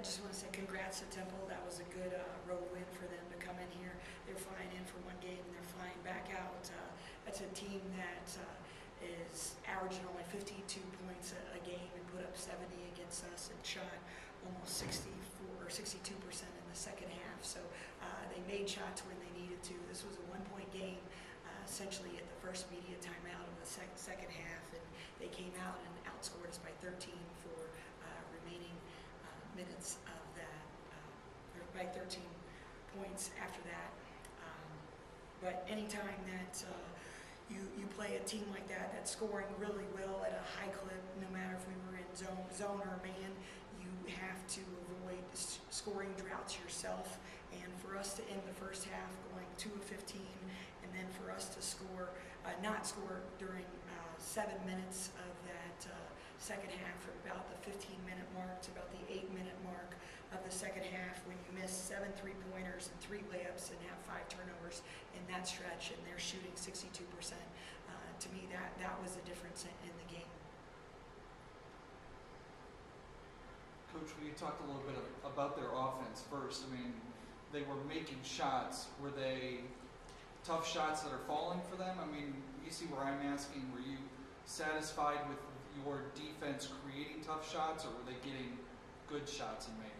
just want to say congrats to Temple. That was a good road win for them to come in here. They're flying in for one game and they're flying back out. That's a team that is averaging only 52 points a game and put up 70 against us and shot almost 64 or 62% in the second half. So they made shots when they needed to. This was a one-point game essentially at the first media timeout of the second half, and they came out and outscored us by 13 for remaining minutes of that, or by 13 points after that. But anytime that you play a team like that that's scoring really well at a high clip, no matter if we were in zone or man, you have to avoid scoring droughts yourself. And for us to end the first half going 2 of 15, and then for us to score, not score during 7 minutes of that second half, from about the 15-minute mark to about the 8-minute mark of the second half, when you miss 7 3-pointers and 3 layups and have 5 turnovers in that stretch, and they're shooting 62%. To me, that was the difference in the game. Coach, when you talked a little bit about their offense first, I mean, they were making shots. Were they tough shots that are falling for them? I mean, you see where I'm asking, were you satisfied with your defense creating tough shots, or were they getting good shots and making?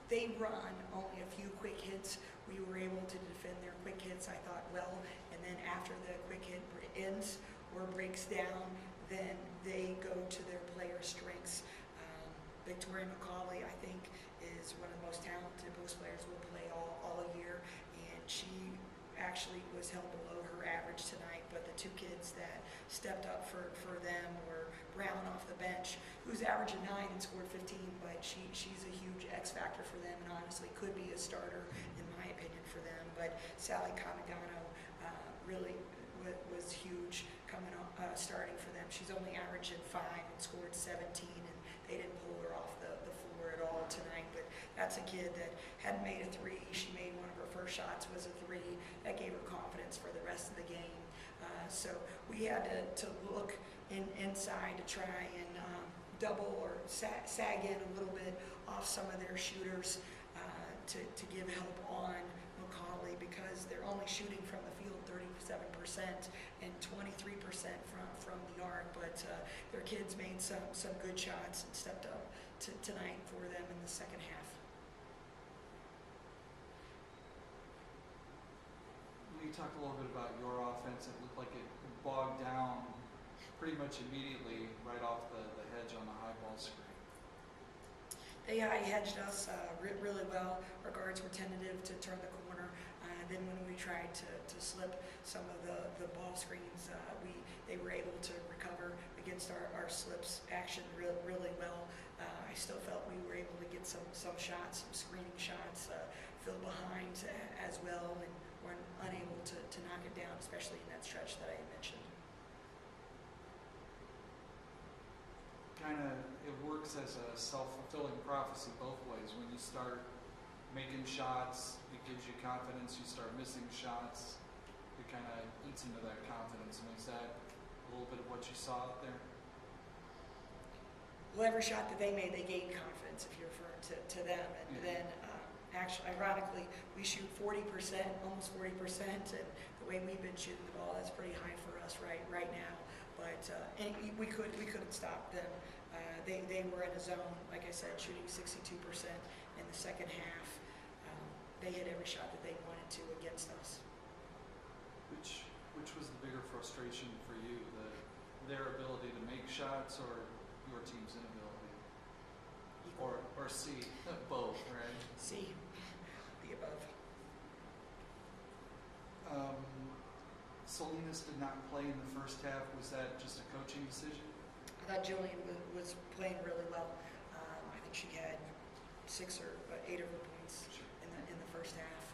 They run only a few quick hits. We were able to defend their quick hits, I thought, well, and then after the quick hit ends or breaks down, then they go to their player strengths. Victoria McCauley, I think, is one of the most talented post players we'll play all year, and she actually was held below her average tonight, but the 2 kids that stepped up for them were Brown off the bench, who's averaging 9 and scored 15, but she's a huge X factor for them, and honestly could be a starter, in my opinion, for them. But Sally Camagano really was huge coming up, starting for them. She's only averaging 5 and scored 17, and they didn't pull her off the floor at all tonight. But that's a kid that hadn't made a 3. She made one of her first shots was a 3. That gave her confidence for the rest of the game. So we had to look inside to try and double or sag in a little bit off some of their shooters to give help on McCauley, because they're only shooting from the field 37% and 23% from the arc. But their kids made some good shots and stepped up tonight for them in the second half. You talked a little bit about your offense. It looked like it bogged down pretty much immediately right off the hedge on the high ball screen. They hedged us really well. Our guards were tentative to turn the corner. Then when we tried to slip some of the ball screens, they were able to recover against our slips action really well. I still felt we were able to get some shots, some screening shots, fill behind as well, and we're unable to knock it down, especially in that stretch that I mentioned. Kind of, it works as a self-fulfilling prophecy both ways. When you start making shots, it gives you confidence. You start missing shots, it kind of eats into that confidence. And is that a little bit of what you saw out there? Well, every shot that they made, they gained confidence, if you're referring to them. And then, actually, ironically, we shoot 40%, almost 40%, and the way we've been shooting the ball, that's pretty high for us right now. But and we couldn't stop them. They were in a zone, like I said, shooting 62% in the second half. They hit every shot that they wanted to against us. Which was the bigger frustration for you, their ability to make shots or your team's inability? Equal. Or C, both, right? C, the above. Salinas did not play in the first half. Was that just a coaching decision? I thought Jillian was playing really well. I think she had 6 or 8 of her points in the first half.